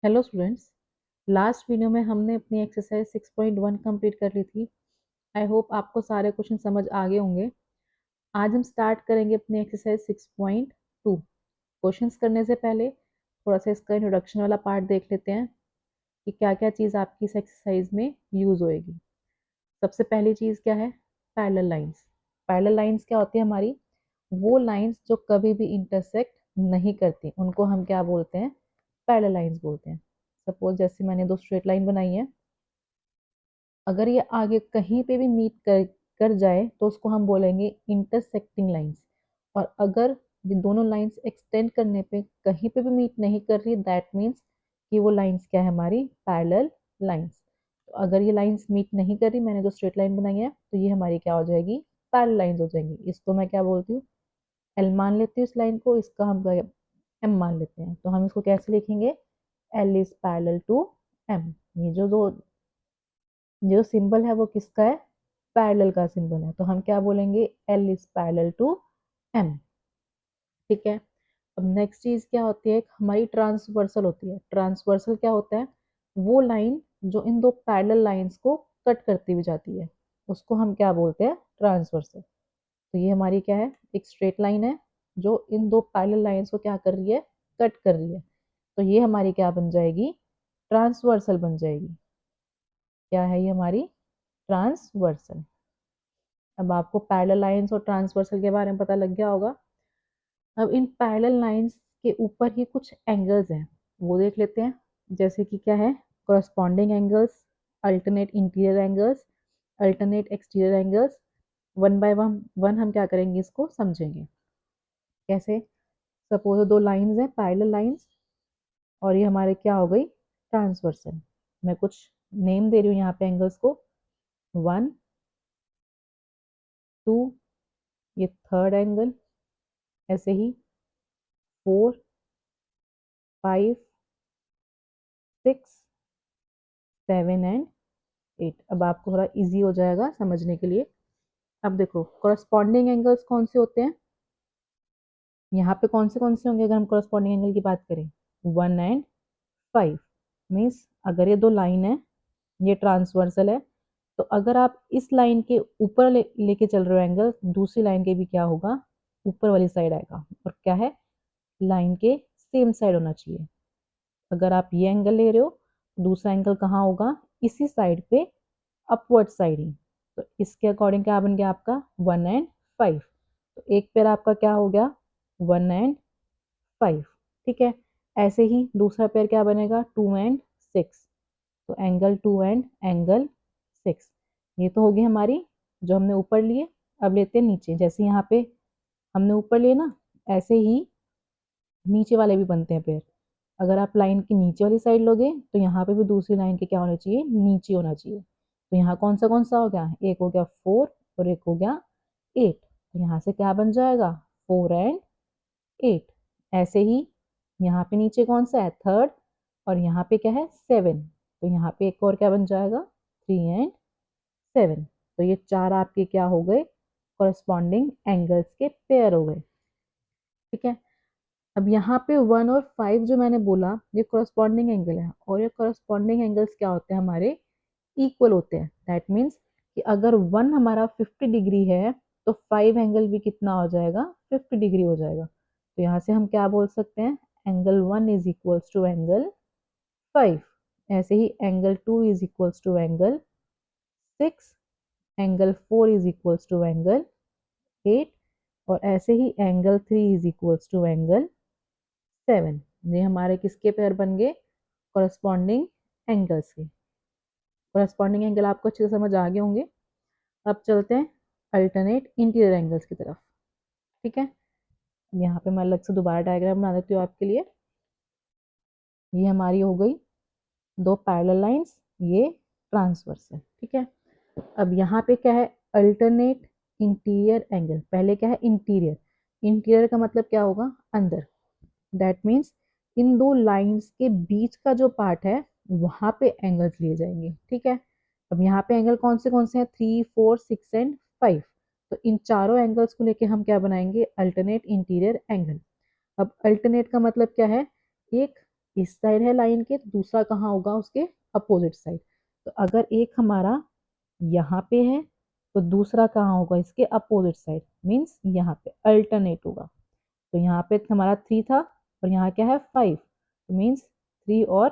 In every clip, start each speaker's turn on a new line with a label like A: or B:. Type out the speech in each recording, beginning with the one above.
A: Hello students. Last video में हमने अपनी एक्सरसाइज 6.1 कंप्लीट कर ली थी। आई होप आपको सारे क्वेश्चन समझ आ गए होंगे। आज हम स्टार्ट करेंगे अपनी एक्सरसाइज 6.2। क्वेश्चंस करने से पहले थोड़ा सा इसका इंट्रोडक्शन वाला पार्ट देख लेते हैं कि क्या क्या चीज़ आपकी इस एक्सरसाइज में यूज़ होएगी। सबसे पहली चीज़ क्या है? Parallel lines. पैरेलल लाइंस क्या होती है? हमारी वो लाइंस जो कभी भी इंटरसेक्ट नहीं करती, उनको हम क्या बोलते हैं? पैरेलल लाइंस बोलते हैं। सपोज जैसे मैंने दो स्ट्रेट लाइन बनाई है, अगर ये आगे कहीं पे भी मीट कर कर जाए तो उसको हम बोलेंगे इंटरसेक्टिंग लाइंस। और अगर ये दोनों लाइंस एक्सटेंड करने पे कहीं पे भी मीट नहीं कर रही, दैट मीन्स कि वो लाइंस क्या है? हमारी पैरेलल लाइंस। तो अगर ये लाइंस मीट नहीं कर रही, मैंने जो स्ट्रेट लाइन बनाई है, तो ये हमारी क्या हो जाएगी? पैरेलल लाइंस हो जाएंगी। इसको मैं क्या बोलती हूँ? एल मान लेती हूँ इस लाइन को, इसका हम एम मान लेते हैं। तो हम इसको कैसे लिखेंगे? L is parallel to M. ये जो दो जो सिंबल है वो किसका है? पैरेलल का सिंबल है। तो हम क्या बोलेंगे? L is parallel to M. ठीक है। अब नेक्स्ट चीज क्या होती है? हमारी ट्रांसवर्सल होती है। ट्रांसवर्सल क्या होता है? वो लाइन जो इन दो पैरेलल लाइंस को कट करती हुई जाती है, उसको हम क्या बोलते हैं? ट्रांसवर्सल। तो ये हमारी क्या है? एक स्ट्रेट लाइन है जो इन दो पैरेलल लाइंस को क्या कर रही है? कट कर रही है। तो ये हमारी क्या बन जाएगी? ट्रांसवर्सल बन जाएगी। क्या है ये? हमारी ट्रांसवर्सल। अब आपको पैरेलल लाइंस और ट्रांसवर्सल के बारे में पता लग गया होगा। अब इन पैरेलल लाइंस के ऊपर ही कुछ एंगल्स हैं, वो देख लेते हैं। जैसे कि क्या है? Corresponding angles, alternate interior angles, alternate exterior angles. One by one one हम क्या करेंगे? इसको समझेंगे। कैसे? सपोज दो लाइंस हैं, पैरेलल लाइंस, और ये हमारे क्या हो गई? ट्रांसवर्सल। मैं कुछ नेम दे रही हूँ यहाँ पे एंगल्स को। 1, 2, ये थर्ड एंगल, ऐसे ही 4, 5, 6, 7 एंड 8। अब आपको थोड़ा इजी हो जाएगा समझने के लिए। अब देखो, कॉरस्पॉन्डिंग एंगल्स कौन से होते हैं? यहाँ पे कौन से होंगे अगर हम कॉरस्पॉन्डिंग एंगल की बात करें? 1 एंड 5। मीन्स अगर ये दो लाइन है, ये ट्रांसवर्सल है, तो अगर आप इस लाइन के ऊपर लेके चल रहे हो एंगल, दूसरी लाइन के भी क्या होगा? ऊपर वाली साइड आएगा। और क्या है? लाइन के सेम साइड होना चाहिए। अगर आप ये एंगल ले रहे हो, दूसरा एंगल कहाँ होगा? इसी साइड पे, अपवर्ड साइड ही। तो इसके अकॉर्डिंग क्या बन गया आपका? 1 एंड 5। तो एक पेयर आपका क्या हो गया? 1 एंड 5। ठीक है। ऐसे ही दूसरा पेयर क्या बनेगा? 2 एंड 6। तो एंगल 2 एंड एंगल 6। ये तो होगी हमारी जो हमने ऊपर लिए। अब लेते हैं नीचे। जैसे यहाँ पे हमने ऊपर लिए ना, ऐसे ही नीचे वाले भी बनते हैं पेयर। अगर आप लाइन की नीचे वाली साइड लोगे, तो यहाँ पे भी दूसरी लाइन के क्या होना चाहिए? नीचे होना चाहिए। तो यहाँ कौन सा हो गया? एक हो गया 4 और एक हो गया 8। तो यहाँ से क्या बन जाएगा? 4 एंड 8। ऐसे ही यहाँ पे नीचे कौन सा है? थर्ड। और यहाँ पे क्या है? 7। तो यहाँ पे एक और क्या बन जाएगा? 3 एंड 7। तो ये चार आपके क्या हो गए? कॉरस्पॉन्डिंग एंगल्स के पेयर हो गए। ठीक है। अब यहाँ पे 1 और 5 जो मैंने बोला, ये कॉरस्पॉन्डिंग एंगल है। और ये कॉरस्पॉन्डिंग एंगल्स क्या होते हैं? हमारे इक्वल होते हैं। दैट मीन्स कि अगर 1 हमारा 50 डिग्री है, तो 5 एंगल भी कितना हो जाएगा? 50 डिग्री हो जाएगा। तो यहाँ से हम क्या बोल सकते हैं? Angle 1 is equals to angle 5। ऐसे ही angle 2 is equals to angle 6। Angle 4 is equals to angle 8। और ऐसे ही angle 3 is equals to angle 7। ये हमारे किसके पेयर बन गए? कॉरस्पॉन्डिंग एंगल्स के। कॉरस्पॉन्डिंग एंगल आपको अच्छे से समझ आ गए होंगे। अब चलते हैं अल्टरनेट इंटीरियर एंगल्स की तरफ। ठीक है। यहाँ पे मैं अलग से दोबारा डायग्राम बना देती हूँ आपके लिए। ये हमारी हो गई दो पैरेलल लाइंस, ये ट्रांसवर्स है। ठीक है। अब यहाँ पे क्या है? Alternate interior angle. पहले क्या है? इंटीरियर। इंटीरियर का मतलब क्या होगा? अंदर। दैट मीन्स इन दो लाइंस के बीच का जो पार्ट है, वहां पे एंगल्स लिए जाएंगे। ठीक है। अब यहाँ पे एंगल कौन से हैं? 3, 4, 6 एंड 5। तो इन चारों एंगल्स को लेके हम क्या बनाएंगे? Alternate interior angle. अब अल्टरनेट का मतलब क्या है? एक इस साइड है लाइन के, तो दूसरा कहाँ होगा उसके अपोजिट साइड। तो अगर एक हमारा यहाँ पे है तो दूसरा कहाँ होगा इसके अपोजिट साइड, मीन्स यहाँ पे अल्टरनेट होगा। तो यहाँ पे हमारा 3 था और यहाँ क्या है 5, तो मीन्स 3 और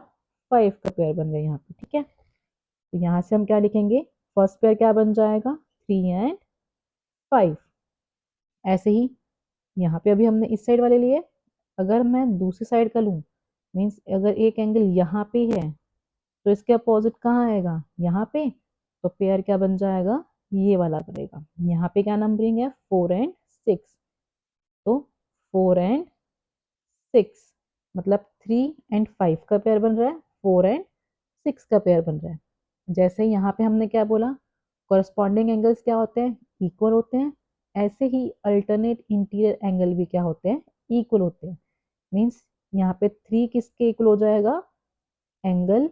A: 5 का पेयर बन गया यहाँ पे, ठीक है। तो यहाँ से हम क्या लिखेंगे, फर्स्ट पेयर क्या बन जाएगा 3 एंड 5। ऐसे ही यहाँ पे अभी हमने इस साइड वाले लिए, अगर मैं दूसरी साइड का लूँ, मीन्स अगर एक एंगल यहाँ पे है तो इसके अपोजिट कहाँ आएगा यहाँ पे, तो पेयर क्या बन जाएगा ये वाला बनेगा। यहाँ पे क्या नंबरिंग है 4 एंड 6, तो 4 एंड 6 मतलब 3 एंड 5 का पेयर बन रहा है, 4 एंड 6 का पेयर बन रहा है। जैसे यहाँ पे हमने क्या बोला, कॉरस्पॉन्डिंग एंगल्स क्या होते हैं इक्वल होते हैं, ऐसे ही अल्टरनेट इंटीरियर एंगल भी क्या होते हैं इक्वल होते हैं। मीन्स यहाँ पे 3 किसके इक्वल हो जाएगा एंगल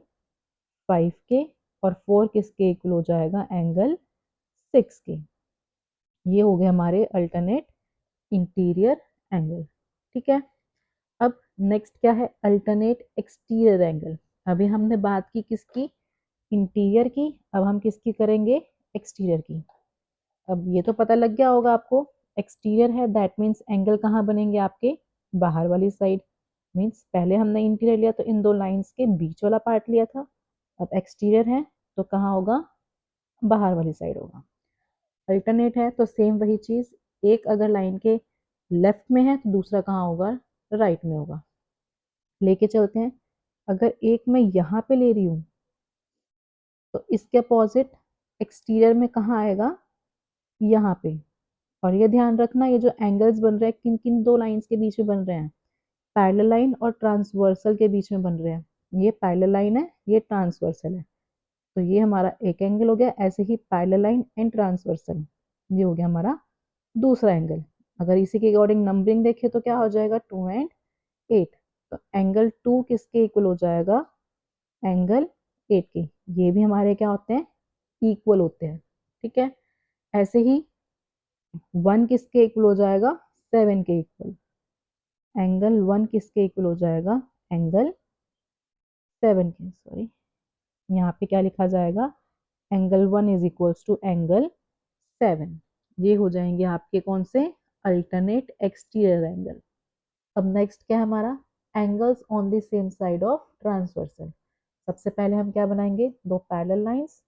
A: 5 के, और 4 किसके इक्वल हो जाएगा एंगल 6 के। ये हो गए हमारे अल्टरनेट इंटीरियर एंगल, ठीक है। अब नेक्स्ट क्या है अल्टरनेट एक्सटीरियर एंगल। अभी हमने बात की किसकी इंटीरियर की, अब हम किसकी करेंगे एक्सटीरियर की। अब ये तो पता लग गया होगा आपको, एक्सटीरियर है दैट मीन्स एंगल कहाँ बनेंगे आपके बाहर वाली साइड। मीन्स पहले हमने इंटीरियर लिया तो इन दो लाइंस के बीच वाला पार्ट लिया था, अब एक्सटीरियर है तो कहाँ होगा बाहर वाली साइड होगा। अल्टरनेट है तो सेम वही चीज, एक अगर लाइन के लेफ्ट में है तो दूसरा कहाँ होगा राइट में होगा। लेके चलते हैं, अगर एक मैं यहाँ पे ले रही हूँ तो इसके अपोजिट एक्सटीरियर में कहाँ आएगा यहाँ पे। और ये ध्यान रखना ये जो एंगल्स बन रहे हैं किन किन दो लाइंस के बीच में बन रहे हैं, पैरेलल लाइन और ट्रांसवर्सल के बीच में बन रहे हैं। ये पैरेलल लाइन है ये ट्रांसवर्सल है, तो ये हमारा एक एंगल हो गया। ऐसे ही पैरेलल लाइन एंड ट्रांसवर्सल ये हो गया हमारा दूसरा एंगल। अगर इसी के अकॉर्डिंग नंबरिंग देखें तो क्या हो जाएगा 2 एंड 8, तो एंगल 2 किसके इक्वल हो जाएगा एंगल 8 के। ये भी हमारे क्या होते हैं इक्वल होते हैं, ठीक है। ऐसे ही 1 किसके इक्वल हो जाएगा 7 के इक्वल, एंगल 1 किसके इक्वल हो जाएगा एंगल 7 के, सॉरी यहाँ पे क्या लिखा जाएगा angle 1 is equals to angle 7। ये हो जाएंगे आपके कौन से अल्टरनेट एक्सटीरियर एंगल। अब नेक्स्ट क्या है हमारा angles on the same side of transversal. सबसे पहले हम क्या बनाएंगे दो पैरेलल लाइंस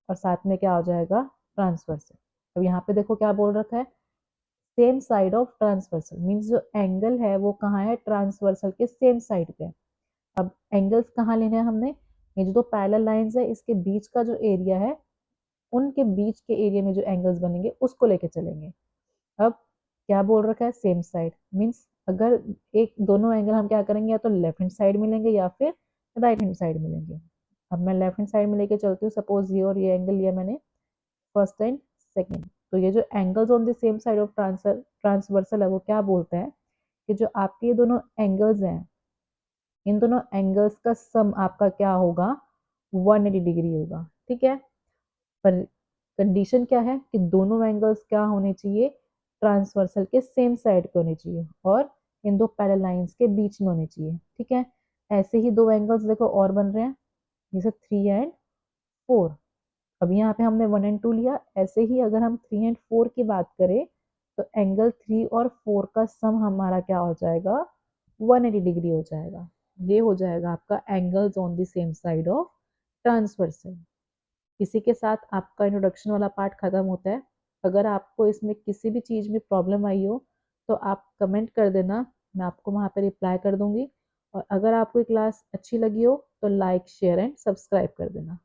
A: और साथ में क्या हो जाएगा ट्रांसवर्सल। अब यहाँ पे देखो क्या बोल रखा है same side of transversal, means जो एंगल है वो कहाँ है ट्रांसवर्सल के सेम साइड पे। अब एंगल्स कहाँ लेने हैं हमने, ये जो दो पैरेलल लाइंस है इसके बीच का जो एरिया है उनके बीच के एरिया में जो एंगल्स बनेंगे उसको लेके चलेंगे। अब क्या बोल रखा है सेम साइड, मीन्स अगर एक दोनों एंगल हम क्या करेंगे या तो लेफ्ट हैंड साइड में लेंगे या फिर राइट हैंड साइड में लेंगे। अब मैं लेफ्ट हैंड साइड में लेके चलती हूँ, सपोज ये और ये एंगल लिया मैंने फर्स्ट एंड सेकेंड, तो ये जो angles on the same side of transversal है वो क्या बोलते हैं कि जो आपके ये दोनों एंगल्स हैं इन दोनों एंगल्स का सम आपका क्या होगा 180 डिग्री होगा, ठीक है। पर कंडीशन क्या है कि दोनों एंगल्स क्या होने चाहिए ट्रांसवर्सल के सेम साइड पे होने चाहिए और इन दो पैरेलल लाइंस के बीच में होने चाहिए, ठीक है। ऐसे ही दो एंगल्स देखो और बन रहे हैं जैसे 3 एंड 4। अब यहाँ पे हमने 1 एंड 2 लिया, ऐसे ही अगर हम 3 एंड 4 की बात करें तो एंगल 3 और 4 का सम हमारा क्या हो जाएगा 180 डिग्री हो जाएगा। ये हो जाएगा आपका angles on the same side of transversal. इसी के साथ आपका इंट्रोडक्शन वाला पार्ट खत्म होता है। अगर आपको इसमें किसी भी चीज़ में प्रॉब्लम आई हो तो आप कमेंट कर देना, मैं आपको वहाँ पे रिप्लाई कर दूँगी। और अगर आपको ये क्लास अच्छी लगी हो तो लाइक शेयर एंड सब्सक्राइब कर देना।